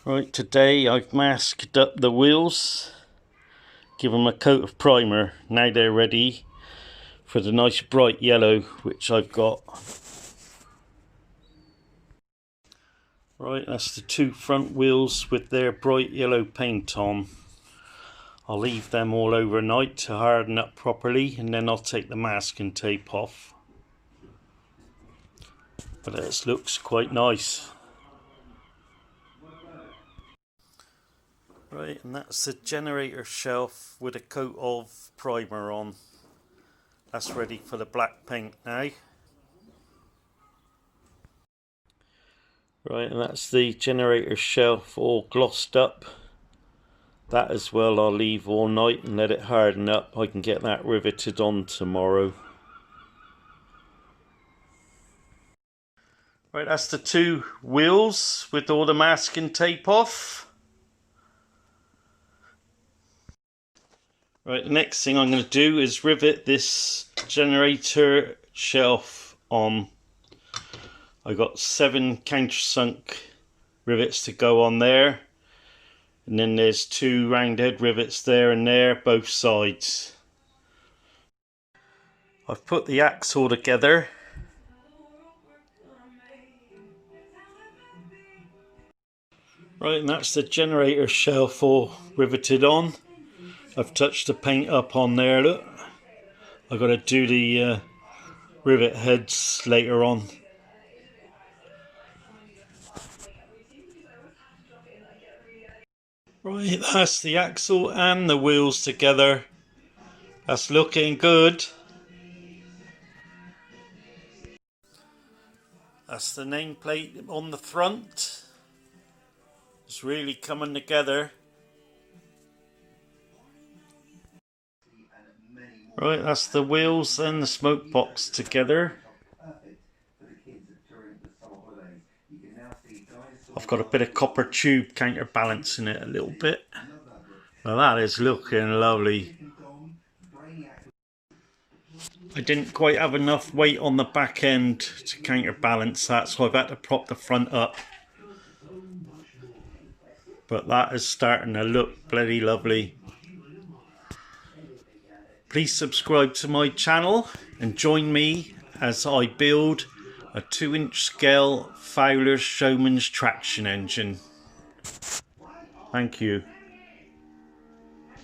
Right, today I've masked up the wheels, give them a coat of primer. Now they're ready for the nice bright yellow which I've got. Right, that's the two front wheels with their bright yellow paint on. I'll leave them all overnight to harden up properly, and then I'll take the mask and tape off. But this looks quite nice. Right, and that's the generator shelf with a coat of primer on. That's ready for the black paint now. Right, and that's the generator shelf all glossed up. That as well I'll leave all night and let it harden up. I can get that riveted on tomorrow. Right, that's the two wheels with all the masking tape off. Right, the next thing I'm going to do is rivet this generator shelf on. I got 7 countersunk rivets to go on there, and then there's 2 round head rivets there and there, both sides. I've put the axle together. Right, and that's the generator shelf all riveted on. I've touched the paint up on there, look. I've got to do the rivet heads later on. Right, that's the axle and the wheels together. That's looking good. That's the nameplate on the front. It's really coming together. Right, that's the wheels and the smoke box together. I've got a bit of copper tube counterbalancing it a little bit. Well, that is looking lovely. I didn't quite have enough weight on the back end to counterbalance that, so I've had to prop the front up. But that is starting to look bloody lovely. Please subscribe to my channel and join me as I build a 2-inch scale Fowler Showman's traction engine. Thank you.